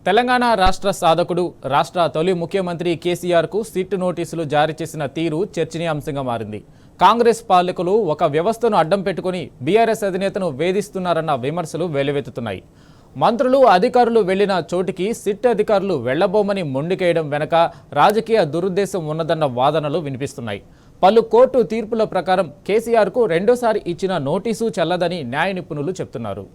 తెలంగాణ రాష్ట్ర సాధకుడు రాష్ట్ర తొలి ముఖ్యమంత్రి కేసీఆర్కు సిట్ నోటీసులు జారీ చేసిన తీరు చర్చనీయాంశంగా మారింది. కాంగ్రెస్ పాలకులు ఒక వ్యవస్థను అడ్డం పెట్టుకుని బీఆర్ఎస్ అధినేతను వేధిస్తున్నారన్న విమర్శలు వెల్లువెత్తుతున్నాయి. మంత్రులు అధికారులు వెళ్లిన చోటికి సిట్ అధికారులు వెళ్లబోమని మొండికేయడం వెనక రాజకీయ దురుద్దేశం ఉన్నదన్న వాదనలు వినిపిస్తున్నాయి. పలు కోర్టు తీర్పుల ప్రకారం కేసీఆర్కు రెండోసారి ఇచ్చిన నోటీసు చెల్లదని న్యాయ నిపుణులు చెబుతున్నారు.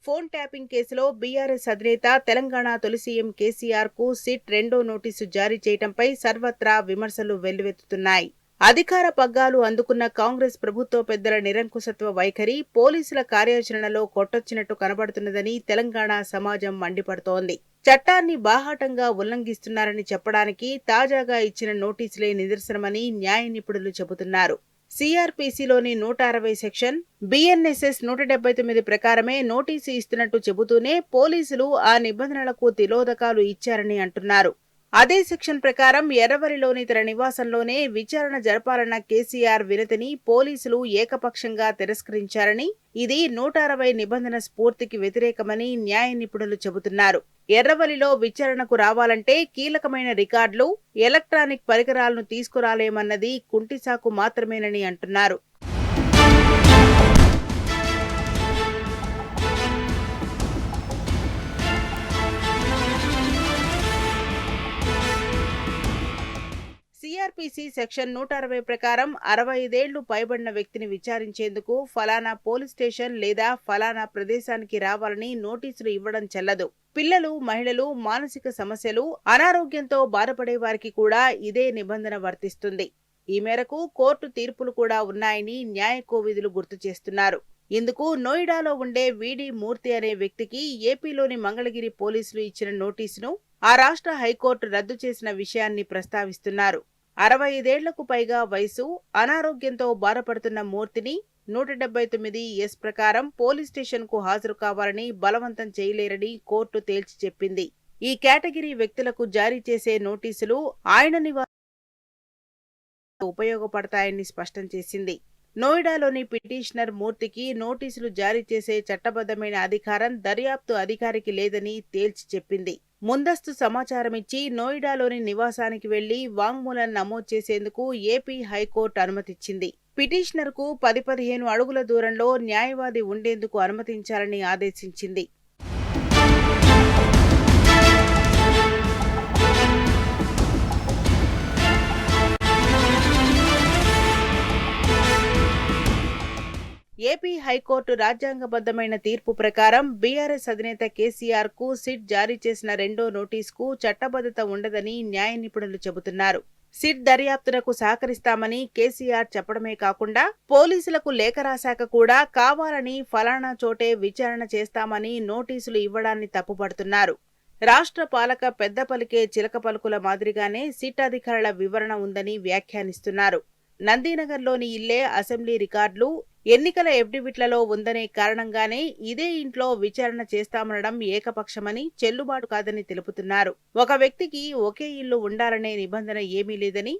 ఫోన్ ట్యాపింగ్ కేసులో బీఆర్ఎస్ అధినేత తెలంగాణ తొలి సీఎం కేసీఆర్ కు సిట్ రెండో నోటీసు జారీ చేయడంపై సర్వత్రా విమర్శలు వెల్లువెత్తుతున్నాయి. అధికార పగ్గాలు అందుకున్న కాంగ్రెస్ ప్రభుత్వ పెద్దల నిరంకుశత్వ వైఖరి పోలీసుల కార్యాచరణలో కొట్టొచ్చినట్టు కనబడుతున్నదని తెలంగాణ సమాజం మండిపడుతోంది. చట్టాన్ని బాహాటంగా ఉల్లంఘిస్తున్నారని చెప్పడానికి తాజాగా ఇచ్చిన నోటీసులే నిదర్శనమని న్యాయ నిపుణులు చెబుతున్నారు. సిఆర్పిసిలోని 160 సెక్షన్, బిఎన్ఎస్ఎస్ 179 ప్రకారమే నోటీసు ఇస్తున్నట్టు చెబుతూనే పోలీసులు ఆ నిబంధనలకు తిలోదకాలు ఇచ్చారని అంటున్నారు. అదే సెక్షన్ ప్రకారం ఎర్రవల్లిలోని తన నివాసంలోనే విచారణ జరపాలన్న కేసీఆర్ వినతిని పోలీసులు ఏకపక్షంగా తిరస్కరించారని, ఇది 160 నిబంధన స్ఫూర్తికి వ్యతిరేకమని న్యాయ నిపుణులు చెబుతున్నారు. ఎర్రవల్లిలో విచారణకు రావాలంటే కీలకమైన రికార్డులు, ఎలక్ట్రానిక్ పరికరాలను తీసుకురాలేమన్నది కుంటిసాకు మాత్రమేనని అంటున్నారు. సిఆర్పిసి సెక్షన్ 160 ప్రకారం 65 ఏళ్లు పైబడిన వ్యక్తిని విచారించేందుకు ఫలానా పోలీస్ స్టేషన్ లేదా ఫలానా ప్రదేశానికి రావాలని నోటీసులు ఇవ్వడం చెల్లదు. పిల్లలు, మహిళలు, మానసిక సమస్యలు, అనారోగ్యంతో బాధపడే వారికి కూడా ఇదే నిబంధన వర్తిస్తుంది. ఈ మేరకు కోర్టు తీర్పులు కూడా ఉన్నాయని న్యాయ కోవిదులు గుర్తు చేస్తున్నారు. ఇందుకు నోయిడాలో ఉండే వీడి మూర్తి అనే వ్యక్తికి ఏపీలోని మంగళగిరి పోలీసులు ఇచ్చిన నోటీసును ఆ రాష్ట్ర హైకోర్టు రద్దు చేసిన విషయాన్ని ప్రస్తావిస్తున్నారు. 65 పైగా వయసు, అనారోగ్యంతో బాధపడుతున్న మూర్తిని 179 ప్రకారం పోలీస్ స్టేషన్ కు హాజరు కావాలని బలవంతం చేయలేరని కోర్టు తేల్చి చెప్పింది. ఈ కేటగిరీ వ్యక్తులకు జారీ చేసే నోటీసులు ఆయన నివాస ఉపయోగపడతాయని స్పష్టం చేసింది. నోయిడాలోని పిటిషనర్ మూర్తికి నోటీసులు జారీ చేసే చట్టబద్ధమైన అధికారం దర్యాప్తు అధికారికి లేదని తేల్చి చెప్పింది. ముందస్తు సమాచారమిచ్చి నోయిడాలోని నివాసానికి వెళ్లి వాంగ్మూలం నమోదు చేసేందుకు ఏపీ హైకోర్టు అనుమతిచ్చింది. పిటిషనర్ కు 10-15 అడుగుల దూరంలో న్యాయవాది ఉండేందుకు అనుమతించాలని ఆదేశించింది. ఏపీ హైకోర్టు రాజ్యాంగబద్ధమైన తీర్పు ప్రకారం బీఆర్ఎస్ అధినేత కేసీఆర్ కు సిట్ జారీ చేసిన రెండో నోటీసుకు చట్టబద్ధత ఉండదని న్యాయ నిపుణులు చెబుతున్నారు. సిట్ దర్యాప్తునకు సహకరిస్తామని కేసీఆర్ చెప్పడమే కాకుండా పోలీసులకు లేఖ రాశాక కూడా కావాలని ఫలానా చోటే విచారణ చేస్తామని నోటీసులు ఇవ్వడాన్ని తప్పుపడుతున్నారు. రాష్ట్ర పాలక పెద్ద పలికే చిలక పలుకుల మాదిరిగానే సిట్ అధికారుల వివరణ ఉందని వ్యాఖ్యానిస్తున్నారు. నందీనగర్లోని ఇల్లే అసెంబ్లీ రికార్డులు, ఎన్నికల ఎఫిడవిట్లలో ఉందనే కారణంగానే ఇదే ఇంట్లో విచారణ చేస్తామనడం ఏకపక్షమని, చెల్లుబాటు కాదని తెలుపుతున్నారు. ఒక వ్యక్తికి ఒకే ఇల్లు ఉండాలనే నిబంధన ఏమీ లేదని,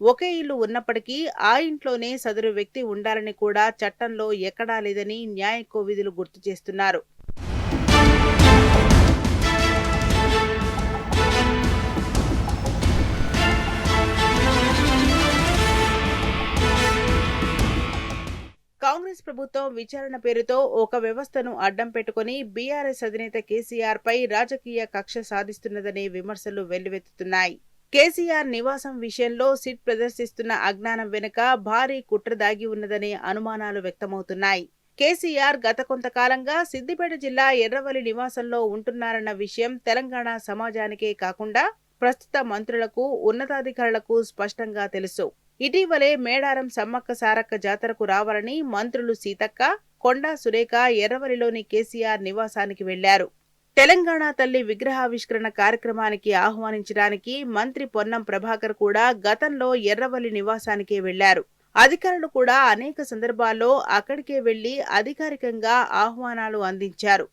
ఒకే ఇల్లు ఉన్నప్పటికీ ఆ ఇంట్లోనే సదరు వ్యక్తి ఉండాలని కూడా చట్టంలో ఎక్కడా లేదని న్యాయ కోవిదులు గుర్తు చేస్తున్నారు. కాంగ్రెస్ ప్రభుత్వం విచారణ పేరుతో ఒక వ్యవస్థను అడ్డం పెట్టుకుని బీఆర్ఎస్ అధినేత కేసీఆర్ పై రాజకీయ కక్ష సాధిస్తున్నదనే విమర్శలు వెల్లువెత్తుతున్నాయి. కేసీఆర్ నివాసం విషయంలో సిట్ ప్రదర్శిస్తున్న అజ్ఞానం వెనుక భారీ కుట్ర దాగి ఉన్నదనే అనుమానాలు వ్యక్తమవుతున్నాయి. కేసీఆర్ గత కొంతకాలంగా సిద్దిపేట జిల్లా ఎర్రవల్లి నివాసంలో ఉంటున్నారన్న విషయం తెలంగాణ సమాజానికే కాకుండా ప్రస్తుత మంత్రులకు, ఉన్నతాధికారులకు స్పష్టంగా తెలుసు. ఇటీవలే మేడారం సమ్మక్క సారక్క జాతరకు రావాలని మంత్రులు సీతక్క, కొండా సురేఖ ఎర్రవల్లిలోని కేసీఆర్ నివాసానికి వెళ్లారు. తెలంగాణ తల్లి విగ్రహావిష్కరణ కార్యక్రమానికి ఆహ్వానించడానికి మంత్రి పొన్నం ప్రభాకర్ కూడా గతంలో ఎర్రవల్లి నివాసానికే వెళ్లారు. అధికారులు కూడా అనేక సందర్భాల్లో అక్కడికే వెళ్లి అధికారికంగా ఆహ్వానాలు అందించారు.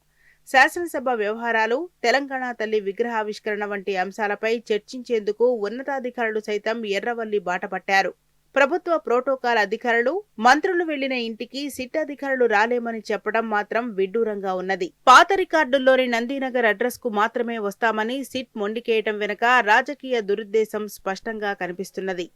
శాసనసభ వ్యవహారాలు, తెలంగాణ తల్లి విగ్రహావిష్కరణ వంటి అంశాలపై చర్చించేందుకు ఉన్నతాధికారులు సైతం ఎర్రవల్లి బాటపట్టారు. ప్రభుత్వ ప్రోటోకాల్ అధికారులు, మంత్రులు వెళ్లిన ఇంటికి సిట్ అధికారులు రాలేమని చెప్పడం మాత్రం విడ్డూరంగా ఉన్నది. పాత రికార్డుల్లోని నందీనగర్ అడ్రస్ కు మాత్రమే వస్తామని సిట్ మొండికేయటం వెనుక రాజకీయ దురుద్దేశం స్పష్టంగా కనిపిస్తున్నది.